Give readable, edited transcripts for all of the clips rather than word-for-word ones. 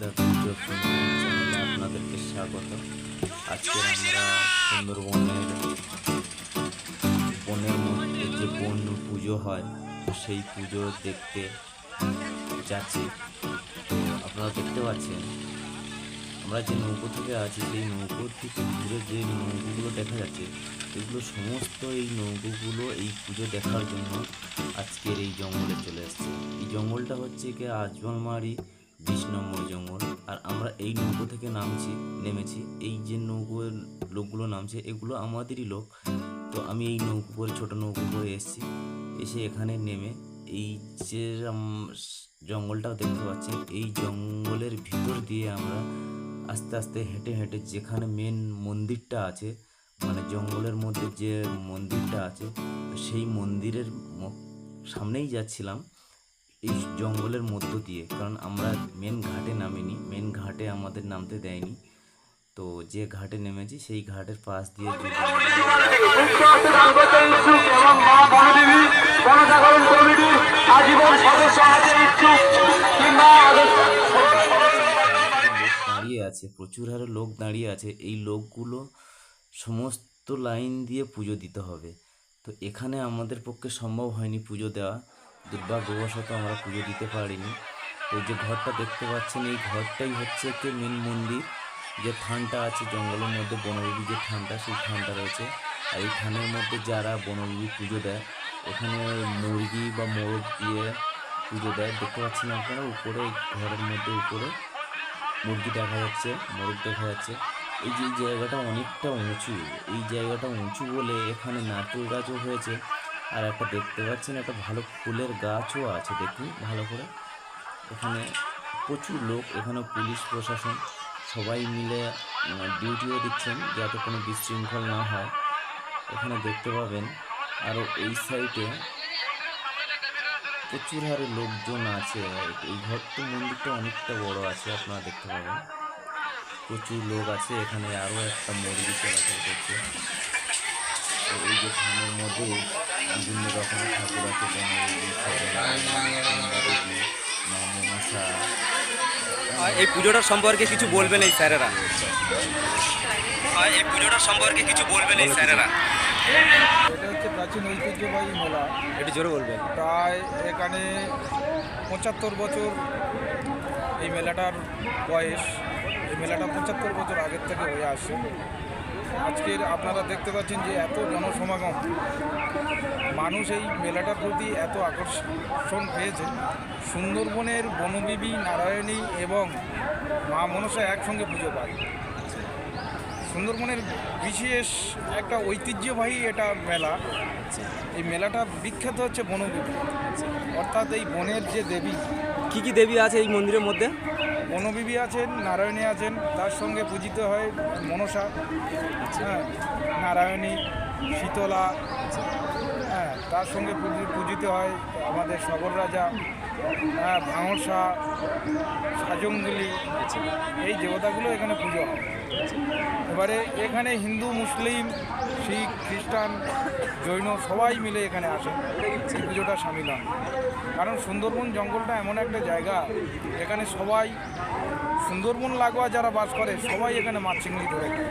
The video চ্যানেলে আপনাদেরকে স্বাগত। আজকে আমরা সুন্দরবনের বনের মধ্যে যে বন পুজো হয় তো সেই পুজো দেখতে যাচ্ছি। তো আপনারা দেখতে পাচ্ছেন আমরা যে নৌকো থেকে আছি সেই নৌকোর থেকে দূরে যে নৌকোগুলো দেখা যাচ্ছে এগুলো সমস্ত এই নৌকোগুলো এই পুজো দেখার জন্য আজকের এই জঙ্গলে চলে এসেছে। এই জঙ্গলটা হচ্ছে কি আজমলমারি 20 নম্বর জঙ্গল। আর আমরা এই নৌকো থেকে নেমেছি। এই যে নৌকোর লোকগুলো নামছে এগুলো আমাদেরই লোক। তো আমি এই নৌকো করে ছোটো নৌকো করে এসে এখানে নেমে এই যে জঙ্গলটা দেখতে পাচ্ছেন এই জঙ্গলের ভিতর দিয়ে আমরা আস্তে আস্তে হেঁটে হেঁটে যেখানে মেন মন্দিরটা আছে, মানে জঙ্গলের মধ্যে যে মন্দিরটা আছে সেই মন্দিরের সামনেই যাচ্ছিলাম এই জঙ্গলের মধ্য দিয়ে। কারণ আমরা মেন ঘাটে নামিনি, মেন ঘাটে আমাদের নামতে দেয়নি। তো যে ঘাটে নেমেছি সেই ঘাটের পাশ দিয়ে দাঁড়িয়ে আছে, প্রচুর হারে লোক দাঁড়িয়ে আছে। এই লোকগুলো সমস্ত লাইন দিয়ে পুজো দিতে হবে। তো এখানে আমাদের পক্ষে সম্ভব হয়নি পুজো দেওয়া, দুর্ভাগ্যবশত আমরা পুজো দিতে পারিনি। তো যে ঘরটা দেখতে পাচ্ছেন এই ঘরটাই হচ্ছে কি মেন মন্দির। যে থানটা আছে জঙ্গলের মধ্যে বনবিবি যে থানটা, সেই থানটা রয়েছে। আর এই থানের মধ্যে যারা বনবিবি পুজো দেয় এখানে মুরগি বা মোরগ দিয়ে পুজো দেয়। দেখতে পাচ্ছেন আপনারা উপরে ঘরের মধ্যে উপরে মুরগি দেখা যাচ্ছে, মোরগ দেখা যাচ্ছে। এই যে জায়গাটা অনেকটা উঁচু, এই জায়গাটা উঁচু বলে এখানে নারকেল গাছও হয়েছে। আর একটা দেখতে পাচ্ছেন একটা ভালো ফুলের গাছও আছে, দেখুন ভালো করে। এখানে প্রচুর লোক, এখানে পুলিশ প্রশাসন সবাই মিলে ডিউটিও দিচ্ছেন যাতে কোনো বিশৃঙ্খল না হয়। এখানে দেখতে পাবেন আরও এই সাইডে প্রচুর হারে লোকজন আছে। এই ঘরটা মন্দিরটা অনেকটা বড় আছে, আপনারা দেখতে পাবেন প্রচুর লোক আছে। এখানে আরও একটা মুরগি চলাচল করছে। এই যে থানের মধ্যে বিভিন্ন রকমের ঠাকুর আছে, মা মনসা। এই পুজোটার সম্পর্কে কিছু বলবেন এই স্যারেরা? এই পুজোটার সম্পর্কে কিছু বলবেন এই স্যারেরা? এটা হচ্ছে প্রাচীন ঐতিহ্যবাহী মেলা। একটু জোরে বলবেন। প্রায় এখানে 75 বছর এই মেলাটার বয়স। এই মেলাটা 75 বছর আগের থেকে হয়ে আসছে। আজকের আপনারা দেখতে পাচ্ছেন যে এত জনসমাগম, মানুষ এই মেলাটার প্রতি এত আকর্ষণ পেয়েছে। সুন্দরবনের বনবিবি, নারায়ণী এবং মা মনসা একসঙ্গে পুজো পায়। সুন্দরবনের বিশেষ একটা ঐতিহ্যবাহী এটা মেলা। এই মেলাটা বিখ্যাত হচ্ছে বনবিবি, অর্থাৎ এই বনের যে দেবী। কি কি দেবী আছে এই মন্দিরের মধ্যে? বনবিবি আছেন, নারায়ণী আছেন, তার সঙ্গে পূজিত হয় মনসা, হ্যাঁ, নারায়ণী, শীতলা, হ্যাঁ, তার সঙ্গে পূজিত হয় আমাদের সবর রাজা, হ্যাঁ, ভাঙড়সা, সাজঙ্গুলি। এই দেবতাগুলো এখানে পুজো হয়। এবারে এখানে হিন্দু, মুসলিম, শিখ, খ্রিস্টান, জৈন সবাই মিলে এখানে আসেন এই পুজোটা সামিল হন। কারণ সুন্দরবন জঙ্গলটা এমন একটা জায়গা, এখানে সবাই সুন্দরবন লাগোয়া যারা বাস করে সবাই এখানে মাছ চিংড়ি ধরে খায়।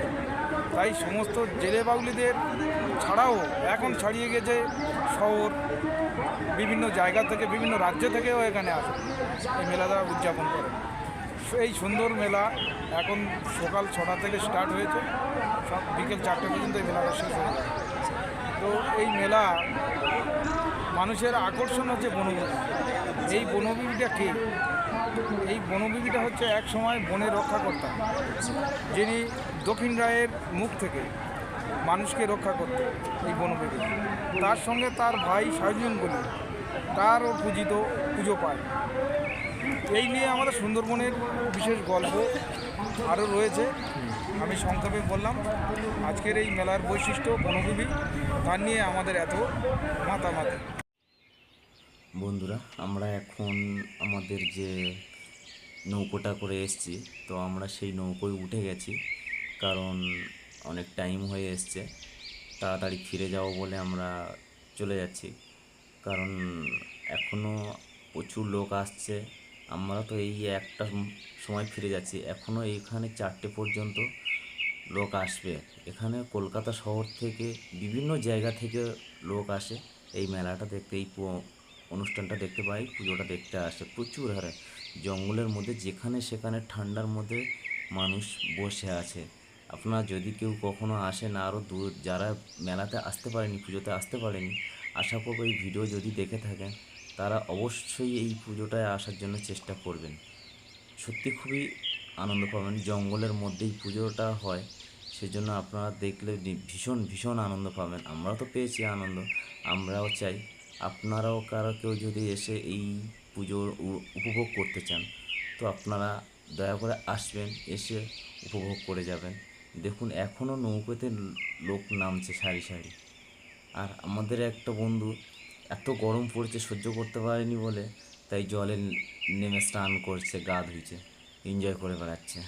তাই সমস্ত জেলে বাউলিদের ছাড়াও এখন ছাড়িয়ে গেছে শহর, বিভিন্ন জায়গা থেকে, বিভিন্ন রাজ্য থেকেও এখানে আসে এই মেলাটা উদযাপন করে। এই সুন্দর মেলা এখন সকাল 6টা থেকে স্টার্ট হয়েছে, সব বিকেল 4টে পর্যন্ত এই মেলাটা শেষ হয়ে যায়। তো এই মেলা মানুষের আকর্ষণ হচ্ছে বনবিবি। এই বনবিবিটা কে? এই বনবিবিটা হচ্ছে এক সময় বনের রক্ষাকর্তা, যিনি দক্ষিণ রায়ের মুখ থেকে মানুষকে রক্ষা করতে এই বনবিবি। তার সঙ্গে তার ভাই সাজঙ্গুলি, তারও পুজো পায়। এই নিয়ে আমাদের সুন্দরবনের বিশেষ গল্প আরও রয়েছে, আমি সংক্ষেপে বললাম। আজকের এই মেলার বৈশিষ্ট্য বনবিবি, তার নিয়ে আমাদের এত মাতামাতি। বন্ধুরা, আমরা এখন আমাদের যে নৌকোটা করে এসেছি, তো আমরা সেই নৌকোয় উঠে গেছি। কারণ অনেক টাইম হয়ে এসছে, তাড়াতাড়ি ফিরে যাব বলে আমরা চলে যাচ্ছি। কারণ এখনও প্রচুর লোক আসছে, আমরা তো এই একটা সময় ফিরে যাচ্ছি, এখনও এইখানে 4টে পর্যন্ত লোক আসবে। এখানে কলকাতা শহর থেকে বিভিন্ন জায়গা থেকে লোক আসে এই মেলাটা দেখতে, এই অনুষ্ঠানটা দেখতে পাই, পুজোটা দেখতে আসে প্রচুর হারে। জঙ্গলের মধ্যে যেখানে সেখানে ঠান্ডার মধ্যে মানুষ বসে আছে। আপনারা যদি কেউ কখনো আসেন, আরও দূর যারা মেলাতে আসতে পারেনি, পুজোতে আসতে পারেনি, আশা করবো এই ভিডিও যদি দেখে থাকেন তারা অবশ্যই এই পুজোটায় আসার জন্য চেষ্টা করবেন। সত্যি খুবই আনন্দ পাবেন। জঙ্গলের মধ্যেই পুজোটা হয়, সেজন্য আপনারা দেখলে ভীষণ ভীষণ আনন্দ পাবেন। আমরাও তো পেয়েছি আনন্দ, আমরাও চাই আপনারাও কারো কেউ যদি এসে এই পুজোর উপভোগ করতে চান তো আপনারা দয়া করে আসবেন, এসে উপভোগ করে যাবেন। দেখুন এখনও নৌকোতে লোক নামছে সারি সারি। আর আমাদের একটা বন্ধু এত গরম পড়ছে সহ্য করতে পারেনি বলে তাই জলে নেমে স্নান করছে, গা ধুইছে, এনজয় করে বেড়াচ্ছে।